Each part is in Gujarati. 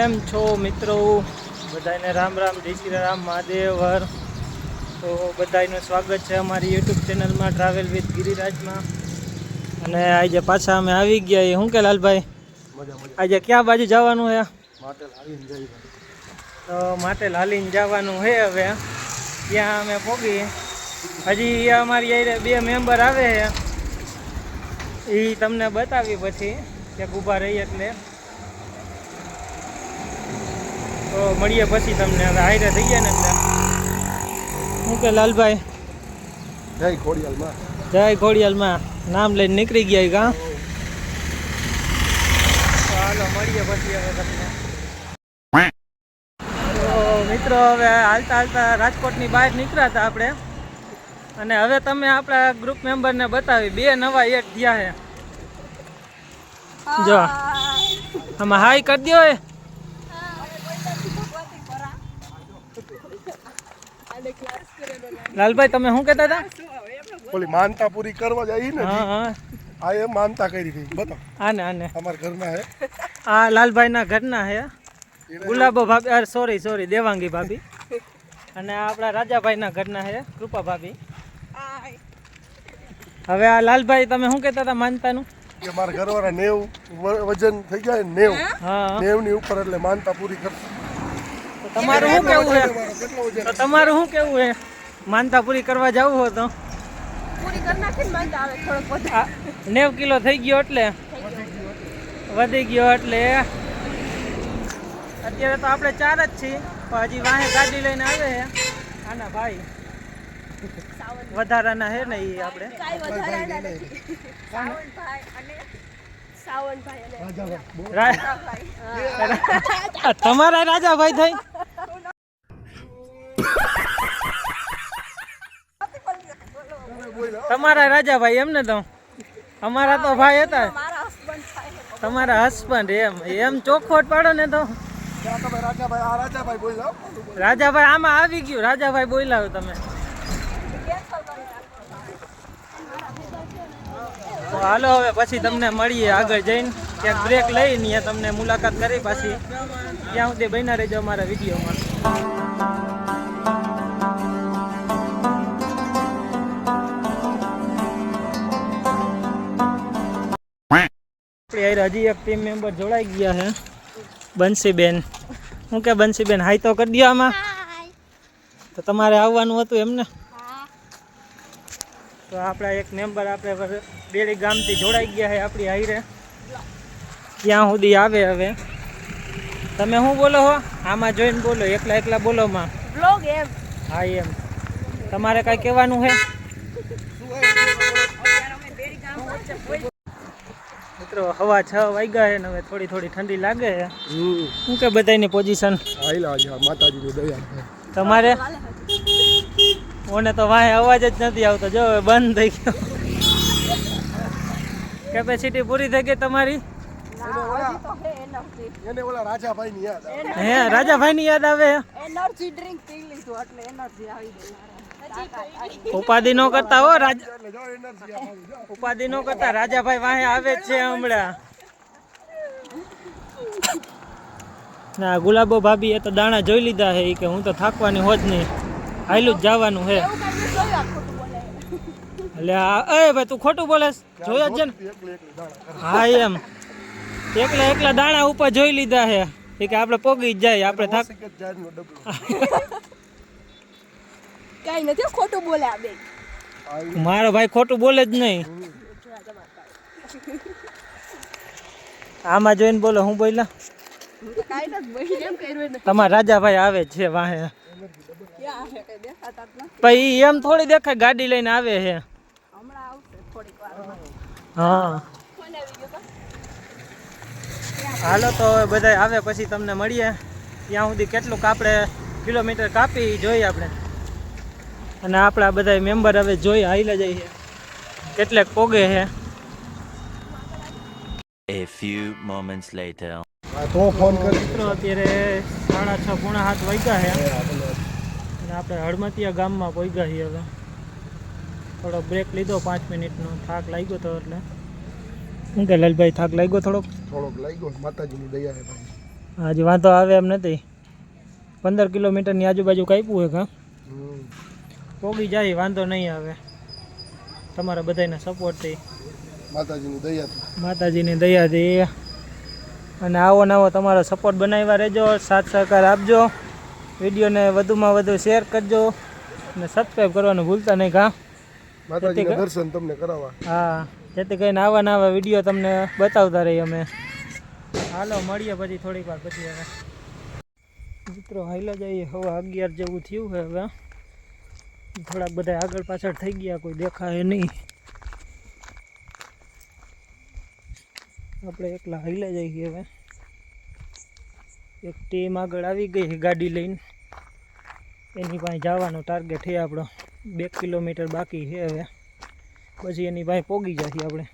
કેમ છો મિત્રો? બધાને રામ રામ, જય શ્રી રામ, મહાદેવ હર. તો બધાનું સ્વાગત છે અમારી યુટ્યુબ ચેનલમાં ટ્રાવેલ વિથ ગિરિરાજમાં. અને આજે પાછા અમે આવી ગયા. શું કે લાલભાઈ, આજે ક્યાં બાજુ જવાનું છે? તો માટે લાલીને જવાનું છે. હવે ત્યાં અમે પહોંચી. હજી અમારી અહીંયા 2 મેમ્બર આવે છે, એ તમને બતાવી પછી ક્યાંક ઊભા રહી એટલે. તો મળીએ પછી તમને. હવે હાઈરે થઈ ગયા ને એટલે. શું કે લાલભાઈ? જય ખોડિયાલમાં. જય ખોડિયાલમાં નામ લઈને નીકળી ગયા કા. તો હાલો મળીએ પછી હવે તમને. તો મિત્રો હવે હાલતા હાલતા રાજકોટની બહાર નીકળ્યા હતા આપણે. અને હવે તમે આપણા ગ્રુપ મેમ્બરને બતાવી 2 નવા એડ થયા છે. જો આમાં હાઈ કરી દો. લાલભાઈ તમે શું કહેતા હતા? ઓલી માનતા પૂરી કરવા જાય ને. હા હા, આ એ માનતા કરી હતી. બતાવો. આને અમારા ઘરના હે. આ લાલભાઈના ઘરના હે. ગુલાબો ભાભી, અરે સોરી દેવાંગી ભાભી. અને આપણા રાજાભાઈના ઘરના હે કૃપા ભાભી. હવે આ લાલભાઈ તમે શું કહેતા હતા માનતાનું? કે મારા ઘરવાળા 90 વજન થઈ જાય ને 90. હા 90 ની ઉપર એટલે માનતા પૂરી કરશે. તો તમારું શું કેવું છે? તો તમારું શું કેવું છે? માનતા પૂરી કરવા જવું હોય તો પૂરી કરી નાખીને માનતા આવે થોડોક વધુ. 90 કિલો થઈ ગયો એટલે વધી ગયો એટલે અત્યારે તો આપણે 4 જ છીએ, પણ હજી વાહે ગાડી લઈને આવે છે આના ભાઈ વધારાના હે ને એ આપણે. કાંઈ વધારાના નથી. સાવનભાઈ અને રાજાભાઈ. તમારા રાજાભાઈ થઈ. તમારા રાજાભાઈ એમને તો અમારા તો ભાઈ હતા. મારા હસબન્ડ થાય. તમારા હસબન્ડ એમ ચોખવટ પાડો ને તો. રાજાભાઈ બોલ્યા. રાજાભાઈ આમાં આવી ગયું. રાજાભાઈ બોલાવો તમે. તો હાલો હવે પછી તમને મળીએ આગળ જઈને. ક્યાંક બ્રેક લઈને તમને મુલાકાત કરી પાછી. ત્યાં સુધી બન્યા રહેજો અમારા વિડીયોમાં. હજી એક ટીમ મેમ્બર જોડાઈ ગયા છે, બંસીબેન. શું કે બંસીબેન, હાઈ તો કરી દો આમાં. તો તમારે આવવાનું હતું એમને. તો આપણા એક મેમ્બર આપણે બેડી ગામથી જોડાઈ ગયા છે આપણી હાઈરે. ક્યાં સુધી આવે હવે તમે શું બોલો હો? આમાં જોઈને બોલો, એકલા બોલોમાં. બ્લોગ એમ. હા એમ. તમારે કાંઈ કહેવાનું છે? મિત્રો હવા 6 વાગ્યા છે ને હવે થોડી ઠંડી લાગે છે. શું કે બધાની પોઝિશન? માતાજીની દયા. તમારે ઓને તો વાહે અવાજ જ નથી આવતો. જો હવે બંધ થઈ ગયો. કેપેસિટી પૂરી થઈ ગઈ તમારી? એને ઓલા રાજાભાઈની યાદ આવે. હે રાજાભાઈની યાદ આવે? એનર્જી ડ્રિંક પી લીધું એટલે એનર્જી આવી ગઈ. ઉપાધિ નો કરતા હો ઉપાધિ નો કરતા. રાજાભાઈ વાહે આવે જ છે હમણાં. ના ગુલાબો ભાભી એ તો દાણા જોઈ લીધા છે કે હું તો થાકવાની હોત નહીં, હાઈલું જ જવાનું છે. એટલે ભાઈ તું ખોટું બોલે, જોયા જ છે ને. હા એમ એકલા દાણા ઉપર જોઈ લીધા છે કે આપણે પોગી જ જાય, આપણે થાક. કઈ નથી ખોટું બોલે આ બે. મારો ભાઈ ખોટું બોલે જ નહીં. આમાં જોઈને બોલો. હું બોલ્યા? તમારા રાજાભાઈ આવે છે વાહે. પછી એમ થોડી દેખાય, ગાડી લઈને આવે છે. હા હાલો તો હવે બધા આવે પછી તમને મળીએ. ત્યાં સુધી કેટલુંક આપણે કિલોમીટર કાપી જોઈએ આપણે. અને આપણા બધા મેમ્બર હવે જોઈ હાઈલા જઈએ કેટલેક પોગે છે. A few moments later. તો ફોન કરી. મિત્રો અત્યારે 6:30 પોણા 7 વાગ્યા છે અને આપણે હળમતિયા ગામમાં પહોંચ્યા છીએ. હવે થોડો બ્રેક લીધો 5 મિનિટનો. થાક લાગ્યો તો એટલે. શું કે લાલભાઈ, થાક લાગ્યો થોડોક? લાગ્યો. માતાજીની દયા છે ભાઈ. આજે વાંધો આવે એમ નથી. 15 કિલોમીટરની આજુબાજુ કાપ્યું હોય કાં પોગી જાય, વાંધો નહીં આવે. તમારા બધાના સપોર્ટથી, માતાજીની દયાથી. અને આવો નવો તમારો સપોર્ટ બનાવ્યા રહેજો, સાથ સહકાર આપજો, વિડીયોને વધુમાં વધુ શેર કરજો અને સબસ્ક્રાઈબ કરવાનું ભૂલતા નહીં કાં માતાજીના દર્શન તમને કરાવવા. હા, જેથી કરીને આવા નવા વિડીયો તમને બતાવતા રહીએ અમે. હાલો મળીએ પછી થોડીક વાર પછી. હવે મિત્રો હાઈલા જઈએ, હવે 11 જેવું થયું છે. હવે થોડાક બધા આગળ પાછળ થઈ ગયા, કોઈ દેખાય નહીં. આપણે એકલા હાઈલા જઈએ. હવે એક ટીમ આગળ આવી ગઈ ગાડી લઈને, એની પાસે જવાનો ટાર્ગેટ છે આપણો. 2 કિલોમીટર બાકી છે. હવે પછી એની પાસે પોગી જઈએ આપણે.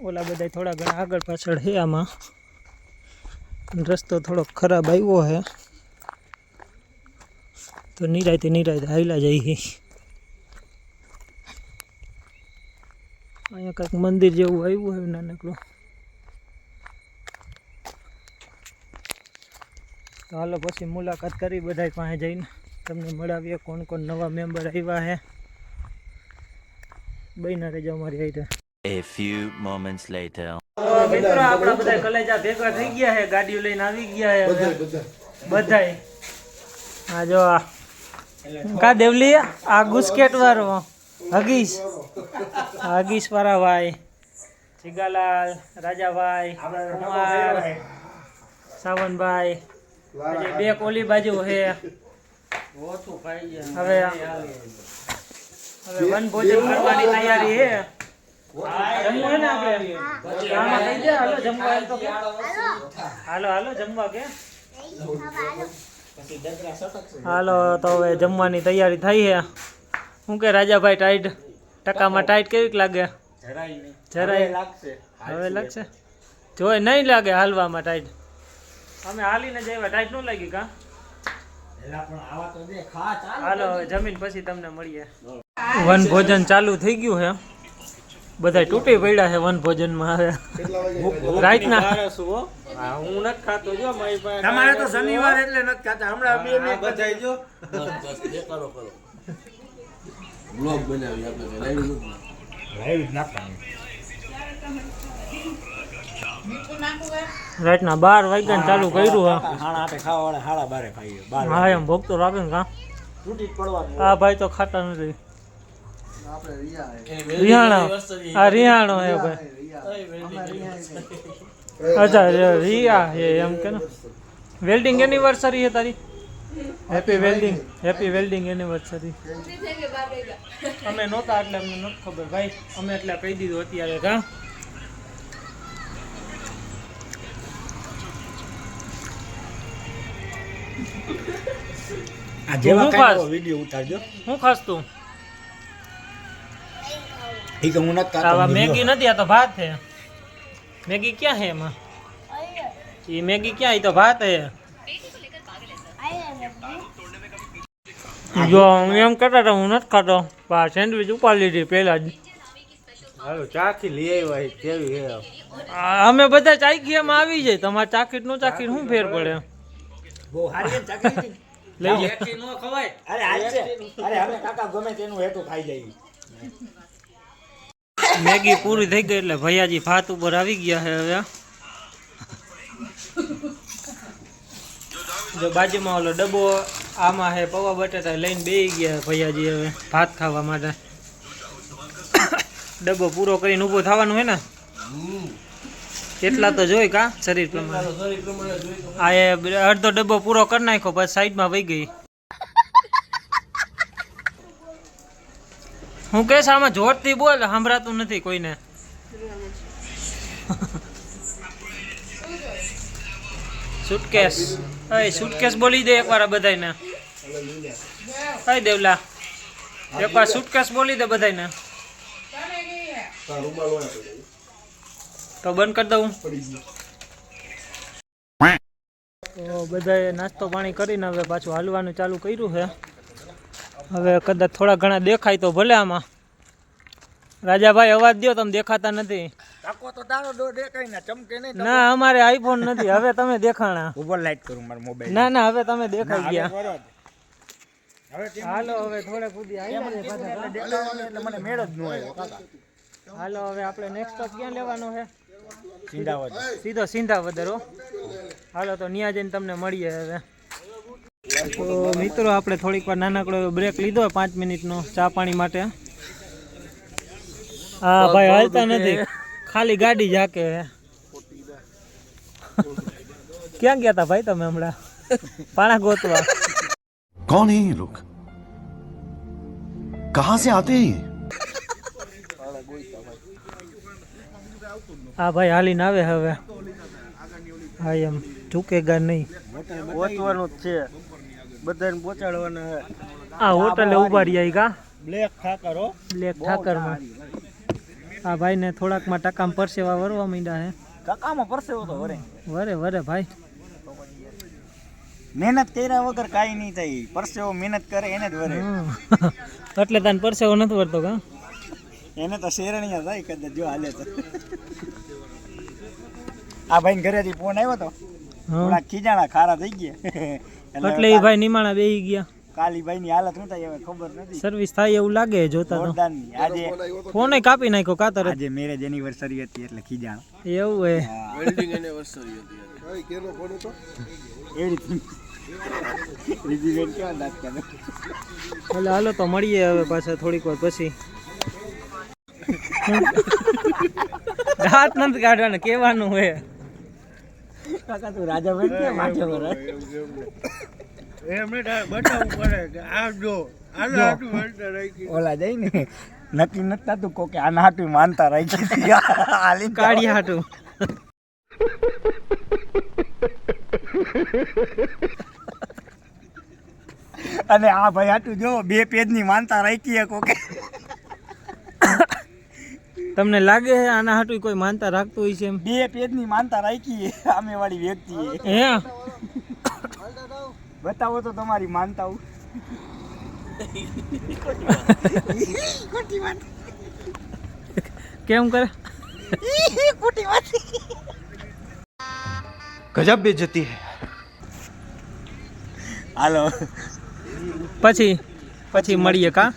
ઓલા બધા થોડા ઘણા આગળ પાછળ છે. આમાં રસ્તો થોડોક ખરાબ આવ્યો છે, તો નિરાયતે હાઈલા જઈએ. અહીંયા કંઈક મંદિર જેવું આવ્યું છે નાનકડું. તો હાલો પછી મુલાકાત કરી બધા પાસે જઈને તમને મળાવીએ કોણ કોણ નવા મેમ્બર આવ્યા છે. બહીના રહેજો અમારી હાઈરે. A few moments later. મિત્રો આપણા બધા કલેજા ભેગા થઈ ગયા છે, ગાડીઓ લઈને આવી ગયા છે બધાય. હા જો કા દેવલી આ ગુસ્કેટ વાળો હગીશ વાળા ભાઈ, જીગાલાલ, રાજાભાઈ, કુમાર, સાવનભાઈ, હજી બે કોલી બાજુ છે. હવે વન ભોજન કરવાની તૈયારી છે. જમવું હે ને આપણે? આમાં થઈ જાય. હાલો જમવા. એમ તો કે હાલો જમવા કે હાલો. તો હવે જમવાની તૈયારી થઈ છે. શું કે રાજાભાઈ, ટાઈટ ટકામાં ટાઈટ કેવીક લાગે? જરાય લાગશે. હવે લાગશે? જોઈ નહીં લાગે હાલવામાં ટાઈટ. અમે હાલીને જ આવ્યા, ટાઈટ ન લાગી કાં? હાલો હવે જમીન પછી તમને મળીએ. વન ભોજન ચાલુ થઈ ગયું છે. બધા તૂટી પડ્યા છે વન ભોજનમાં. હવે રાતના હું નથી ખાતો. જો તમારે તો શનિવાર એટલે નથી ખાતા. હમણાં બે બચાઈ જો બ્લોગ બનાવી આપણે લાઈવ નાખવાનું. રાતના 12 વાગ્યા ચાલુ કર્યું. હાડા ખાવા વાળા હાડા બારે ખાઈએ. હા એમ ભોગ તો રાખે ને કાં? તૂટી જ પડવાનું. આ ભાઈ તો ખાતા નથી. રિહાણો, આ રિહાણો હે ભાઈ. અચ્છા રિયા હે એમ કે ને. વેલ્ડિંગ એનિવર્સરી હે તારી? Happy welding anniversary. અમે નહોતા એટલે અમને નથી ખબર ભાઈ. અમે એટલે કહી દીધું અત્યારે કાં? આ જેવા કાંઈ વિડિયો ઉતારજો. હું ખાસ તું? ઈ કે હું નથી ખાતો. આવા મેગી નથી, આ તો ભાત છે. મેગી ક્યાં છે એમાં? એ મેગી ક્યાં? એ તો ભાત છે. જો હું એમ કહેતા હતા હું નથી ખાતો. સેન્ડવિચ ઉપાડી લીધી પહેલા જ. હાલો ચાખી લઈ આવ્યા કેવી છે. અમે બધા ચાખી એમાં આવી જાય. તમારે ચાખીટ નું ચાખીટ શું ફેર પડે? બહુ હારી ચાખી લઈ જાય. એકથી નો ખવાય. અરે હાલ છે. અરે અમે કાકા ગમે તેનું હેઠું ખાઈ જઈએ. મેગી પૂરી થઈ ગઈ એટલે ભૈયાજી ભાત ઉપર આવી ગયા છે. હવે જો બાજુમાં ઓલો ડબ્બો આમાં છે પૌવા બટાટા લઈને બેસી ગયા ભૈયાજી હવે ભાત ખાવા માટે. ડબ્બો પૂરો કરીને ઊભો થવાનું હે ને? એટલા તો જોઈ કા શરીર પ્રમાણે. આ અડધો ડબ્બો પૂરો કરી નાખ્યો પછી સાઈડમાં વહી ગઈ. હું કહેશ આમાં જોરથી બોલ, સંભળાતું નથી કોઈને. સુટકેસ. સુટકેસ બોલી દે એકવાર બધાને. કઈ દેવલા એકવાર સુટકેસ બોલી દે બધાને. તો બંધ કરી દઉં. તો બધાએ નાસ્તો પાણી કરીને હવે પાછું હાલવાનું ચાલુ કર્યું છે. હવે કદાચ થોડા ઘણા દેખાય તો ભલે. આમાં રાજાભાઈ અવાજ દો, તમે દેખાતા નથી. કાકો તો તારો દો દેખાય ને ચમકે નહીં ના અમારે આઈફોન નથી હવે તમે દેખાણા ઉપર લાઈટ કરું મારો મોબાઈલ ના ના હવે તમે દેખાઈ ગયા હવે હાલો હવે થોડે કૂદી આવી એટલે મને મેળ જ ન આવ્યો કાકા હાલો હવે આપણે નેક્સ્ટ સ્ટોપ ક્યાં લેવાનો છે સિંધાવત સીધો સિંધાવદર હો હાલો તો ન્યા જઈને તમને મળીએ હવે તો મિત્રો આપણે થોડીક વાર નાનકડો બ્રેક લીધો 5 મિનિટનો ચા પાણી માટે હા ભાઈ હાલતા નથી ખાલી ગાડી જાકે ક્યાં ગયા હતા ભાઈ તમે હમણાં પાણા ગોતવા कौन है ये लोग कहां से आते हैं ये હા ભાઈ હાલીને આવે હવે હા એમ ચૂકેગા નહીં પહોંચવાનું જ છે બધાને પહોંચાડવાના છે આ હોટલે ઉભા રહ્યા ઈ કા બ્લેક ઠાકર હો બ્લેક ઠાકરમાં આ ભાઈને થોડાકમાં ટકામાં પરસેવા વરવા માંડ્યા હે કાકામાં પરસેવો તો વરે વરે વરે ભાઈ મહેનત કર્યા વગર કાંઈ નહીં થાય પરસેવો મહેનત કરે એને જ વરે હમ. એટલે તને પરસેવો નથી વરતો કા એને તો શેરણીયા થાય કદાચ જો હાલે તો આ ભાઈ ઘરેથી ફોન આવ્યો તો થોડા ખીજાણા ખારા થઈ ગયા એટલે એ ભાઈ નિમાણા બેહી ગયા કાલી ભાઈ ની હાલત શું થાય હવે ખબર નથી સર્વિસ થાય એવું લાગે જોતા તો જોરદારની આજે ફોને કાપી નાખ્યો કાતર આજે મેરેજ એનિવર્સરી હતી એટલે ખીજાણા એવું હે ભાઈ કેનો ફોન હતો એવી રીતિ બેન કેવા દાંત કરે એટલે હાલો તો મળીએ હવે પાછા થોડીક વાર પછી દાંત નથી કાઢવાના કહેવાનું હોય કાકા તું રાજા બન કે માથે પર એમને બતાવવું પડે કે આ જો આના હાટું માનતા રાખી ઓલા જઈ ને નક્કી નથી થતું કોકે આના હાટું માનતા રાખી હતી હાલી કાઢી હાટું અને આ ભાઈ હાટું જો 2 પેજની માનતા રાખી હે કોકે તમને લાગે છે આના હાટું કોઈ માનતા રાખતું હોય છે એમ 2 પેજની માનતા રાખી હે સામે વાળી વ્યક્તિએ હે બતાવો તો તમારી માનતા કેમ કરે गजब बेइज्जती है હાલો પછી મળીએ કા